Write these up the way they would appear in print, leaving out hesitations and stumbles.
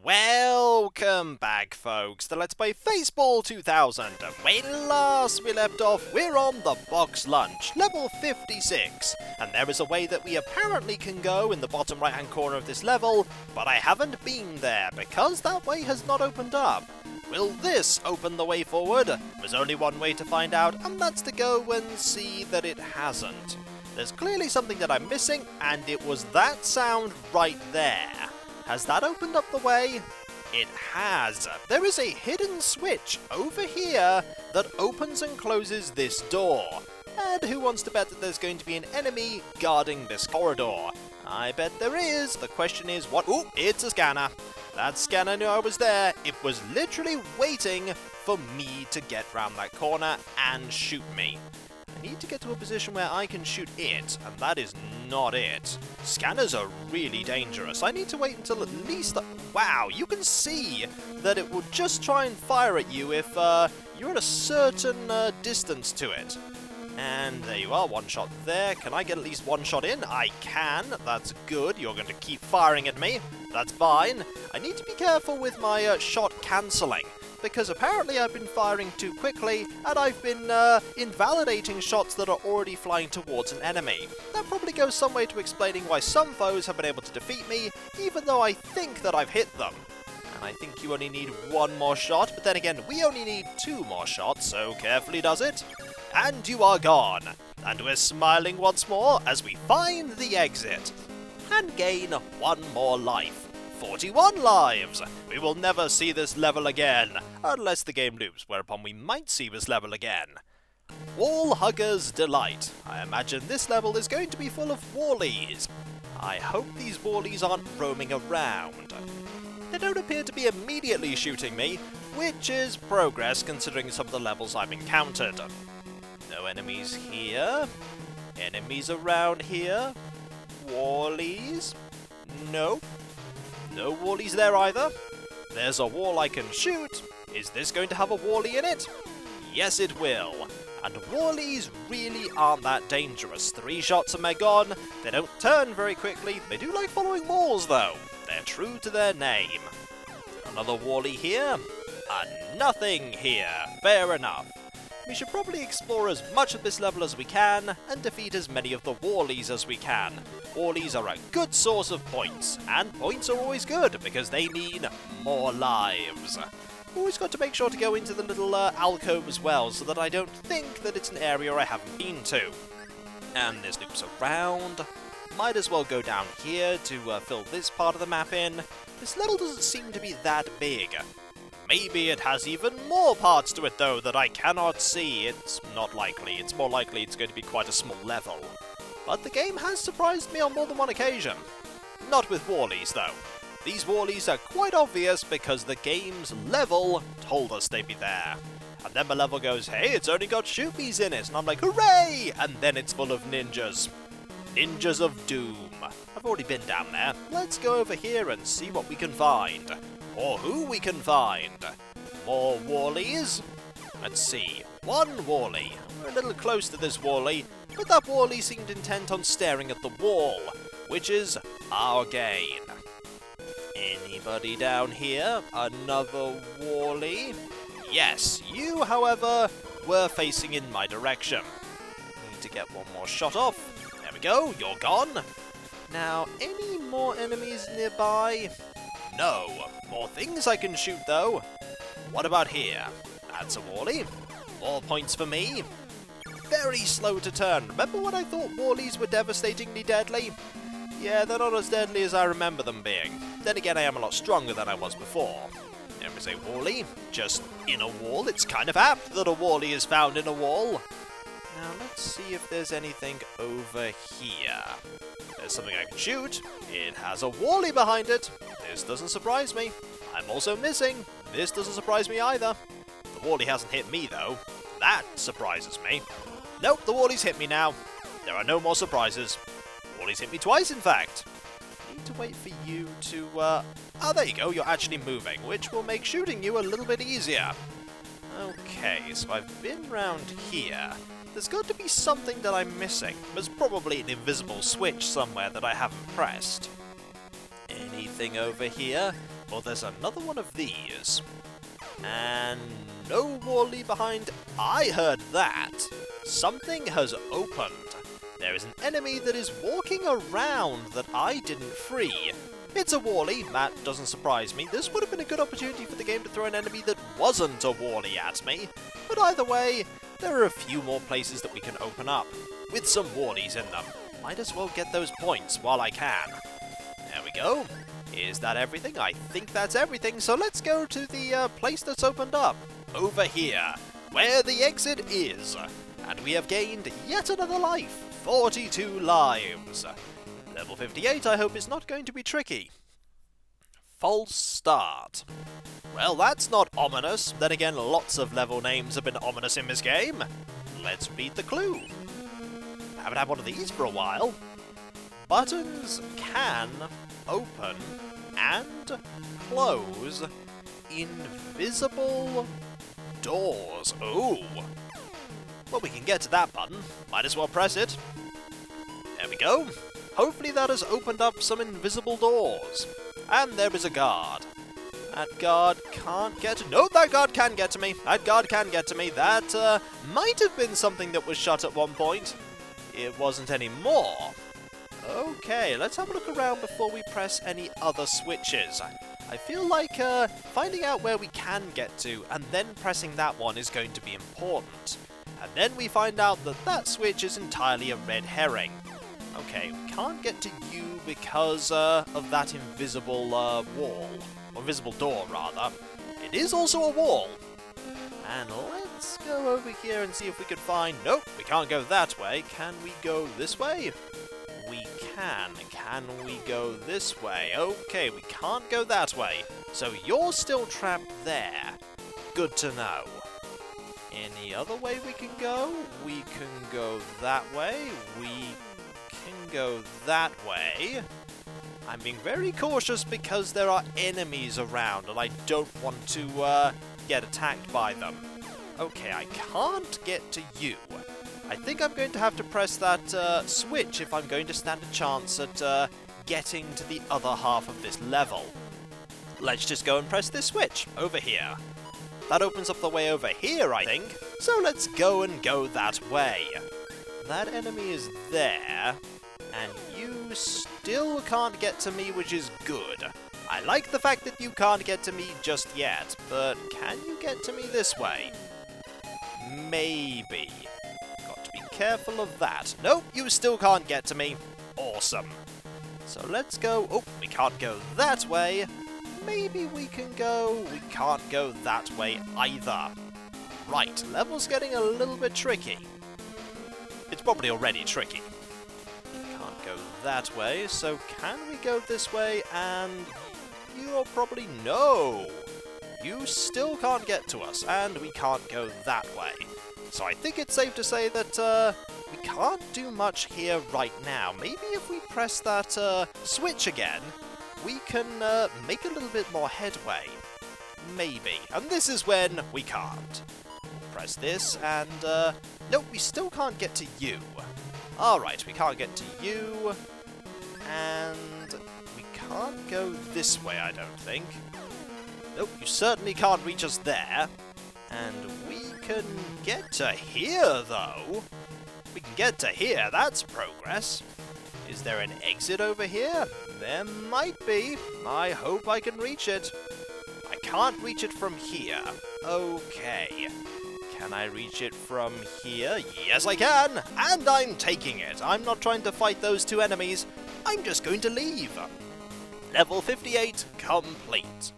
Welcome back, folks, to Let's Play Faceball 2000. When last we left off, we're on the box lunch, level 56. And there is a way that we apparently can go in the bottom right-hand corner of this level, but I haven't been there because that way has not opened up. Will this open the way forward? There's only one way to find out, and that's to go and see that it hasn't. There's clearly something that I'm missing, and it was that sound right there. Has that opened up the way? It has. There is a hidden switch over here that opens and closes this door. And who wants to bet that there's going to be an enemy guarding this corridor? I bet there is. The question is what? Ooh, it's a scanner. That scanner knew I was there. It was literally waiting for me to get round that corner and shoot me. I need to get to a position where I can shoot it, and that is not it. Scanners are really dangerous. I need to wait until at least... Wow, you can see that it will just try and fire at you if you're at a certain distance to it. And there you are, one shot there. Can I get at least one shot in? I can. That's good. You're going to keep firing at me. That's fine. I need to be careful with my shot cancelling, because apparently I've been firing too quickly, and I've been invalidating shots that are already flying towards an enemy. That probably goes some way to explaining why some foes have been able to defeat me, even though I think that I've hit them. And I think you only need one more shot, but then again, we only need two more shots, so carefully does it. And you are gone. And we're smiling once more as we find the exit. And gain one more life. 41 lives! We will never see this level again, unless the game loops, whereupon we might see this level again. Wall Hugger's Delight. I imagine this level is going to be full of wallies. I hope these wallies aren't roaming around. They don't appear to be immediately shooting me, which is progress considering some of the levels I've encountered. No enemies here. Enemies around here. Wallies. Nope. No wallies there either. There's a wall I can shoot. Is this going to have a wally in it? Yes, it will. And wallies really aren't that dangerous. 3 shots and they're gone. They don't turn very quickly. They do like following walls, though. They're true to their name. Another wally here. And nothing here. Fair enough. We should probably explore as much of this level as we can, and defeat as many of the wallies as we can. Wallies are a good source of points, and points are always good, because they mean more lives. Always got to make sure to go into the little alcove as well, so that I don't think that it's an area I haven't been to. And there's loops around. Might as well go down here to fill this part of the map in. This level doesn't seem to be that big. Maybe it has even more parts to it, though, that I cannot see. It's not likely. It's more likely it's going to be quite a small level. But the game has surprised me on more than one occasion. Not with wallies, though. These wallies are quite obvious because the game's level told us they'd be there. And then the level goes, hey, it's only got shoopies in it. And I'm like, hooray! And then it's full of ninjas. Ninjas of Doom. I've already been down there. Let's go over here and see what we can find. Or who we can find. More wallies? Let's see. One wally. We're a little close to this wally, but that wally seemed intent on staring at the wall, which is our gain. Anybody down here? Another wally? Yes, you, however, were facing in my direction. Need to get one more shot off. There we go, you're gone. Now, any more enemies nearby? No. More things I can shoot, though. What about here? That's a wally. More points for me. Very slow to turn. Remember when I thought wallies were devastatingly deadly? Yeah, they're not as deadly as I remember them being. Then again, I am a lot stronger than I was before. There is a wally, just in a wall. It's kind of apt that a wally is found in a wall. Now, let's see if there's anything over here. There's something I can shoot. It has a wally behind it. This doesn't surprise me. I'm also missing. This doesn't surprise me either. The wally hasn't hit me, though. That surprises me. Nope, the wally's hit me now. There are no more surprises. Wally's hit me twice, in fact. I need to wait for you to, Oh, there you go. You're actually moving, which will make shooting you a little bit easier. Okay, so I've been round here. There's got to be something that I'm missing. There's probably an invisible switch somewhere that I haven't pressed. Anything over here? Well, there's another one of these. And no Wally behind. I heard that. Something has opened. There is an enemy that is walking around that I didn't free. It's a Wally, that doesn't surprise me. This would have been a good opportunity for the game to throw an enemy that wasn't a Wally at me. But either way, there are a few more places that we can open up, with some Wallies in them. Might as well get those points while I can. There we go. Is that everything? I think that's everything, so let's go to the place that's opened up. Over here, where the exit is. And we have gained yet another life. 42 lives. Level 58 I hope is not going to be tricky. False start. Well, that's not ominous. Then again, lots of level names have been ominous in this game. Let's read the clue. I haven't had one of these for a while. Buttons can open and close invisible doors. Ooh. Well, we can get to that button. Might as well press it. There we go. Hopefully that has opened up some invisible doors. And there is a guard. That guard can't get... No, that guard can get to me. That guard can get to me. That might have been something that was shut at one point. It wasn't anymore. Okay, let's have a look around before we press any other switches. I feel like finding out where we can get to and then pressing that one is going to be important. And then we find out that that switch is entirely a red herring. Okay, we can't get to you because of that invisible wall. Or invisible door, rather. It is also a wall. And let's go over here and see if we can find... Nope, we can't go that way. Can we go this way? We can. Can we go this way? Okay, we can't go that way. So you're still trapped there. Good to know. Any other way we can go? We can go that way. We can go that way. I'm being very cautious because there are enemies around and I don't want to get attacked by them. Okay, I can't get to you. I think I'm going to have to press that switch if I'm going to stand a chance at getting to the other half of this level. Let's just go and press this switch over here. That opens up the way over here, I think. So let's go and go that way. That enemy is there, and you still can't get to me, which is good. I like the fact that you can't get to me just yet, but can you get to me this way? Maybe. Got to be careful of that. Nope, you still can't get to me. Awesome. So let's go... Oh, we can't go that way. Maybe we can go... We can't go that way either. Right, level's getting a little bit tricky. It's probably already tricky. Can't go that way, so can we go this way? And you're probably... No! You still can't get to us, and we can't go that way. So I think it's safe to say that we can't do much here right now. Maybe if we press that switch again, we can make a little bit more headway. Maybe. And this is when we can't. We'll press this, and nope, we still can't get to you. Alright, we can't get to you, and we can't go this way, I don't think. Nope, you certainly can't reach us there. And we can get to here, though. We can get to here, that's progress. Is there an exit over here? There might be. I hope I can reach it. I can't reach it from here. Okay. Can I reach it from here? Yes, I can! And I'm taking it. I'm not trying to fight those two enemies. I'm just going to leave. Level 58 complete.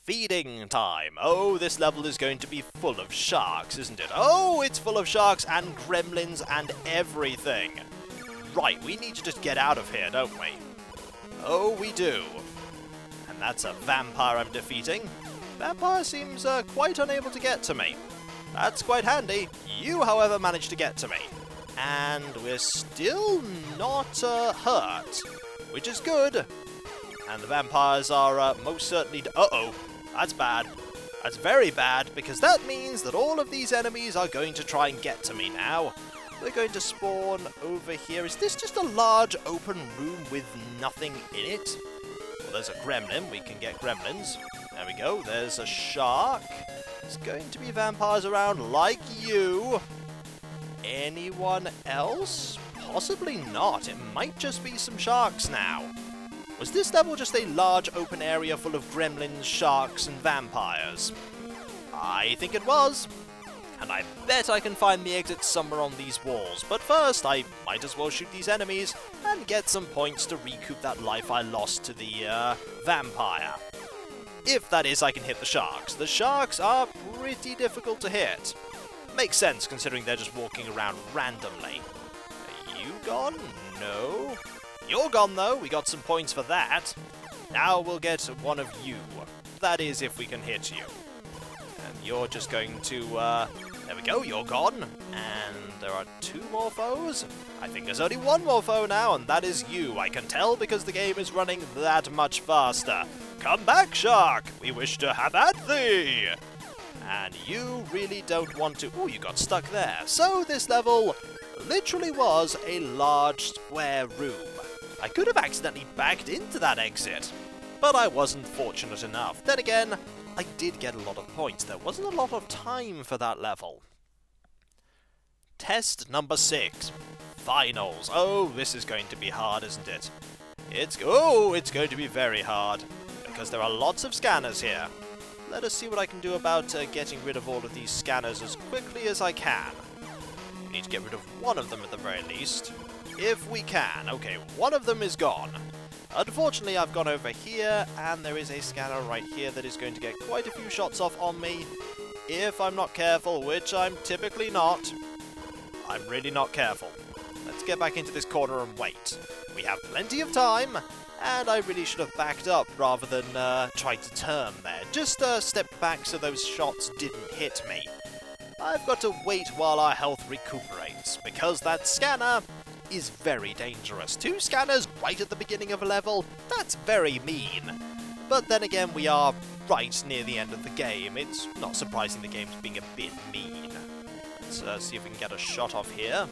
Feeding time. Oh, this level is going to be full of sharks, isn't it? Oh, it's full of sharks and gremlins and everything. Right, we need to just get out of here, don't we? Oh, we do. And that's a vampire I'm defeating. Vampire seems quite unable to get to me. That's quite handy. You, however, managed to get to me. And we're still not hurt, which is good. And the vampires are most certainly... Uh-oh. That's bad. That's very bad, because that means that all of these enemies are going to try and get to me now. They're going to spawn over here. Is this just a large open room with nothing in it? Well, there's a gremlin. We can get gremlins. There we go. There's a shark. There's going to be vampires around like you. Anyone else? Possibly not. It might just be some sharks now. Was this level just a large open area full of gremlins, sharks, and vampires? I think it was. And I bet I can find the exit somewhere on these walls. But first, I might as well shoot these enemies and get some points to recoup that life I lost to the vampire. If that is, I can hit the sharks. The sharks are pretty difficult to hit. Makes sense considering they're just walking around randomly. Are you gone? No. You're gone though. We got some points for that. Now we'll get one of you. That is, if we can hit you. And you're just going to, there we go, you're gone. And there are 2 more foes. I think there's only 1 more foe now, and that is you. I can tell because the game is running that much faster. Come back, shark! We wish to have at thee! And you really don't want to... Oh, you got stuck there. So this level literally was a large square room. I could have accidentally backed into that exit, but I wasn't fortunate enough. Then again, I did get a lot of points. There wasn't a lot of time for that level. Test number 6. Finals. Oh, this is going to be hard, isn't it? It's going to be very hard, because there are lots of scanners here. Let us see what I can do about getting rid of all of these scanners as quickly as I can. We need to get rid of one of them at the very least. If we can. Okay, one of them is gone. Unfortunately, I've gone over here, and there is a scanner right here that is going to get quite a few shots off on me. If I'm not careful, which I'm typically not. I'm really not careful. Let's get back into this corner and wait. We have plenty of time, and I really should have backed up rather than tried to turn there. Just stepped back so those shots didn't hit me. I've got to wait while our health recuperates, because that scanner is very dangerous. 2 scanners right at the beginning of a level, that's very mean. But then again, we are right near the end of the game. It's not surprising the game's being a bit mean. Let's see if we can get a shot off here.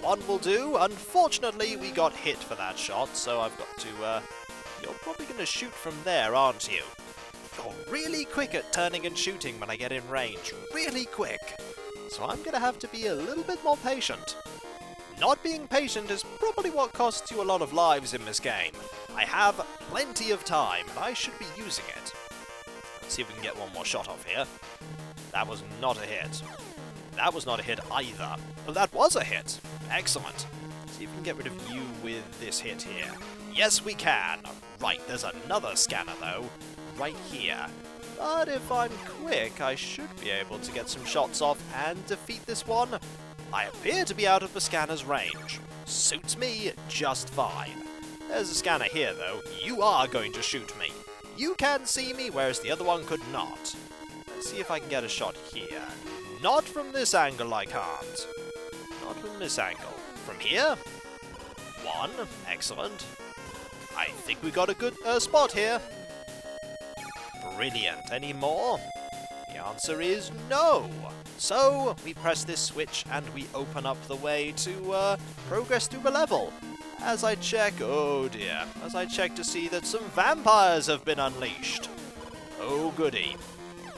One will do. Unfortunately, we got hit for that shot, so I've got to... You're probably going to shoot from there, aren't you? You're really quick at turning and shooting when I get in range. Really quick. So I'm going to have to be a little bit more patient. Not being patient is probably what costs you a lot of lives in this game. I have plenty of time, and I should be using it. Let's see if we can get one more shot off here. That was not a hit. That was not a hit either. Oh, that was a hit. Excellent. See if we can get rid of you with this hit here. Yes, we can. Right, there's another scanner, though. Right here. But if I'm quick, I should be able to get some shots off and defeat this one. I appear to be out of the scanner's range. Suits me just fine. There's a scanner here, though. You are going to shoot me. You can see me, whereas the other one could not. Let's see if I can get a shot here. Not from this angle, I can't. Not from this angle. From here? 1. Excellent. I think we got a good spot here. Brilliant. Any more? The answer is no. So, we press this switch and we open up the way to progress through the level. As I check, oh dear, as I check to see that some vampires have been unleashed. Oh goody.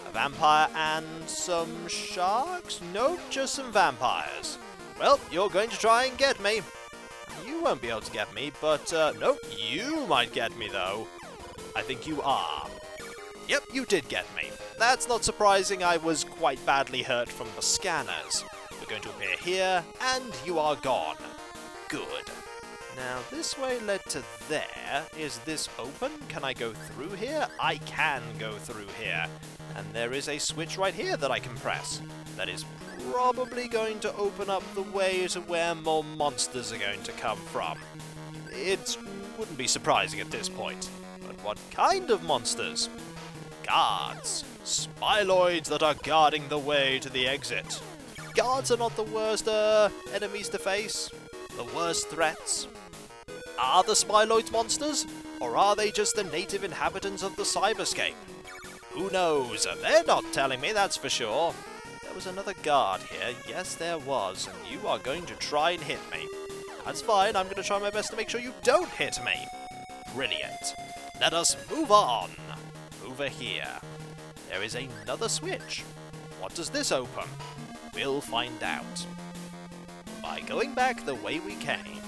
A vampire and some sharks? Nope, just some vampires. Well, you're going to try and get me. You won't be able to get me, but nope, you might get me though. I think you are. Yep, you did get me. That's not surprising, I was quite badly hurt from the scanners. We're going to appear here, and you are gone. Good. Now, this way led to there. Is this open? Can I go through here? I can go through here. And there is a switch right here that I can press. That is probably going to open up the way to where more monsters are going to come from. It wouldn't be surprising at this point. But what kind of monsters? Guards. Smiloids that are guarding the way to the exit. Guards are not the worst enemies to face. The worst threats. Are the smiloids monsters? Or are they just the native inhabitants of the cyberscape? Who knows? They're not telling me, that's for sure. There was another guard here. Yes, there was. And you are going to try and hit me. That's fine. I'm going to try my best to make sure you don't hit me. Brilliant. Let us move on. Over here. There is another switch. What does this open? We'll find out. By going back the way we came.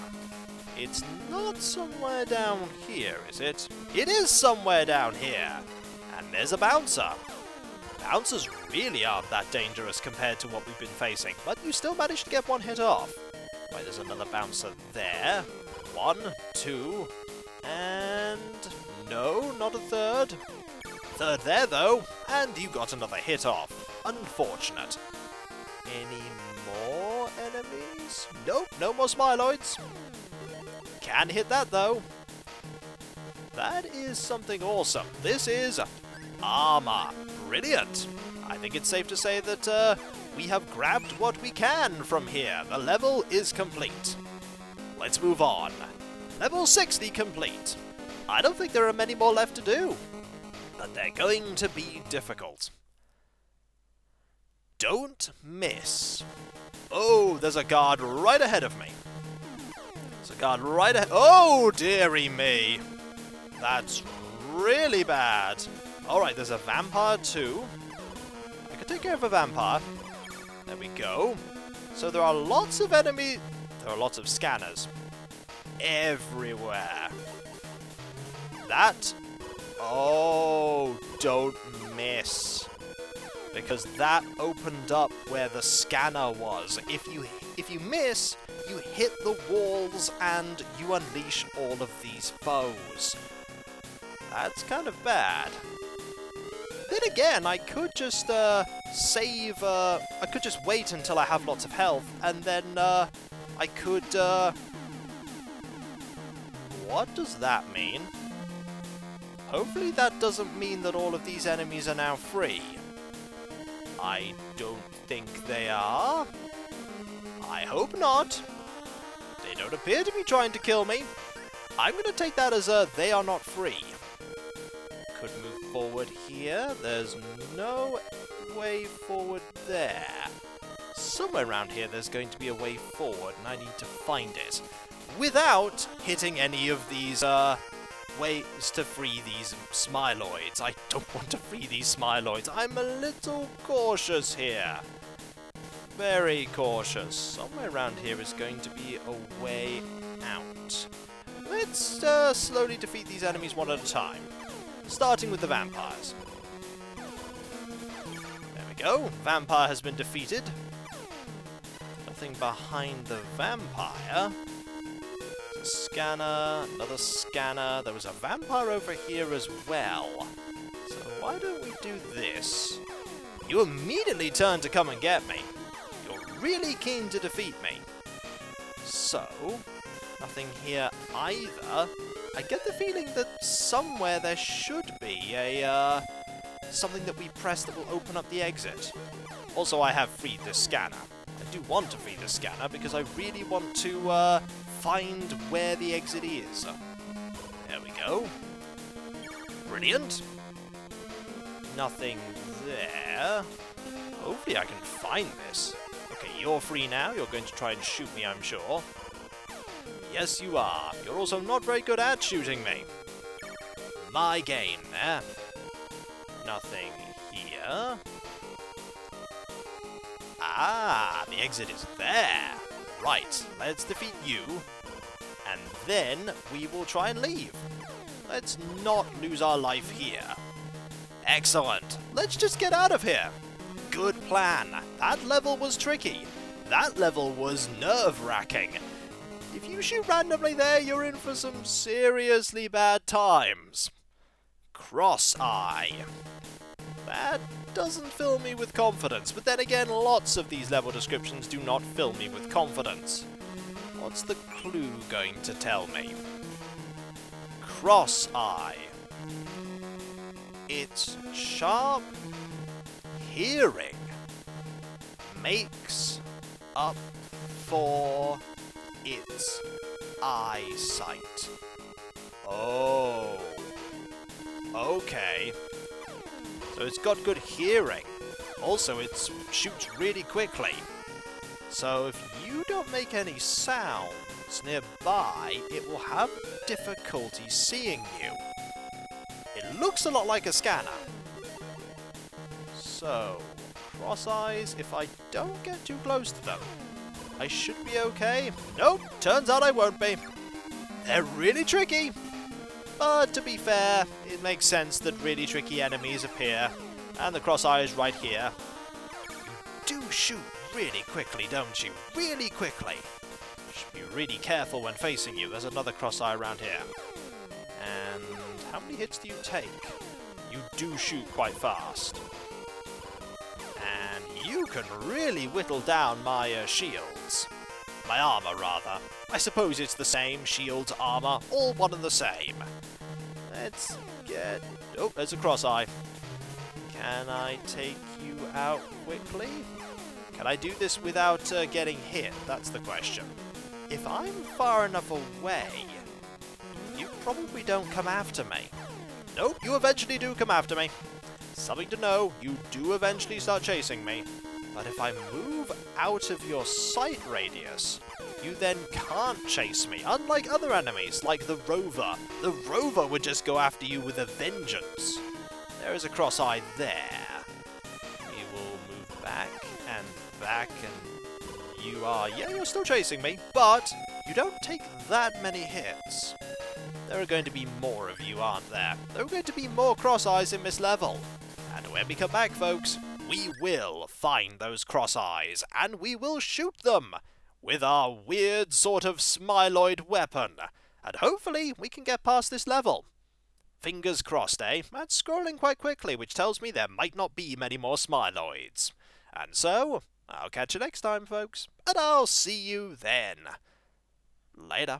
It's not somewhere down here, is it? It is somewhere down here. And there's a bouncer. Bouncers really aren't that dangerous compared to what we've been facing, but you still managed to get one hit off. Right, there's another bouncer there. 1, 2, and... no, not a third. Third there, though, and you got another hit off. Unfortunate. Any more enemies? Nope, no more smiloids. Can hit that, though. That is something awesome. This is armor. Brilliant. I think it's safe to say that we have grabbed what we can from here. The level is complete. Let's move on. Level 60 complete. I don't think there are many more left to do, but they're going to be difficult. Don't miss. Oh, there's a guard right ahead of me. There's a guard right ahead. Oh, dearie me. That's really bad. Alright, there's a vampire too. I can take care of a vampire. There we go. So there are lots of enemies. There are lots of scanners. Everywhere. That... oh, don't miss. Because that opened up where the scanner was. If you miss, you hit the walls and you unleash all of these foes. That's kind of bad. Then again, I could just save, I could just wait until I have lots of health, and then I could, what does that mean? Hopefully that doesn't mean that all of these enemies are now free. I don't think they are. I hope not. They don't appear to be trying to kill me. I'm going to take that as they are not free. Could move forward here. There's no way forward there. Somewhere around here there's going to be a way forward, and I need to find it. Without hitting any of these ways to free these smiloids. I don't want to free these smiloids. I'm a little cautious here. Very cautious. Somewhere around here is going to be a way out. Let's slowly defeat these enemies one at a time. Starting with the vampires. There we go. Vampire has been defeated. Nothing behind the vampire. A scanner, another scanner. There was a vampire over here as well. So why don't we do this? You immediately turn to come and get me. You're really keen to defeat me. So, nothing here either. I get the feeling that somewhere there should be a, something that we press that will open up the exit. Also, I have freed the scanner. I do want to free the scanner because I really want to, find where the exit is. There we go. Brilliant. Nothing there. Hopefully I can find this. Okay, you're free now. You're going to try and shoot me, I'm sure. Yes, you are. You're also not very good at shooting me. My game there. Nothing here. Ah, the exit is there. Right, let's defeat you. And then we will try and leave. Let's not lose our life here. Excellent. Let's just get out of here. Good plan. That level was tricky. That level was nerve-wracking. If you shoot randomly there, you're in for some seriously bad times. Cross-eye. That doesn't fill me with confidence, but then again, lots of these level descriptions do not fill me with confidence. What's the clue going to tell me? Cross-eye. Its sharp hearing makes up for its eyesight. Oh. Okay. So it's got good hearing. Also, it shoots really quickly. So if you don't make any sounds nearby, it will have difficulty seeing you. It looks a lot like a scanner. So, cross eyes, if I don't get too close to them, I should be okay. Nope, turns out I won't be. They're really tricky. But to be fair, it makes sense that really tricky enemies appear, and the cross eye is right here. You do shoot really quickly, don't you? Really quickly. Should be really careful when facing you. There's another cross eye around here. And how many hits do you take? You do shoot quite fast. And you can really whittle down my shields. My armor, rather. I suppose it's the same, shields, armor, all one and the same. Let's get... Oh, there's a cross eye. Can I take you out quickly? Can I do this without getting hit? That's the question. If I'm far enough away, you probably don't come after me. Nope, you eventually do come after me. Something to know, you do eventually start chasing me. But if I move out of your sight radius, you then can't chase me, unlike other enemies, like the Rover. The Rover would just go after you with a vengeance. There is a cross eye there. We will move back, and you are... Yeah, you're still chasing me, but you don't take that many hits. There are going to be more of you, aren't there? There are going to be more cross eyes in this level. And when we come back, folks, we will find those cross eyes, and we will shoot them with our weird sort of smiloid weapon. And hopefully we can get past this level. Fingers crossed, eh? That's scrolling quite quickly, which tells me there might not be many more smiloids. And so, I'll catch you next time, folks, and I'll see you then. Later.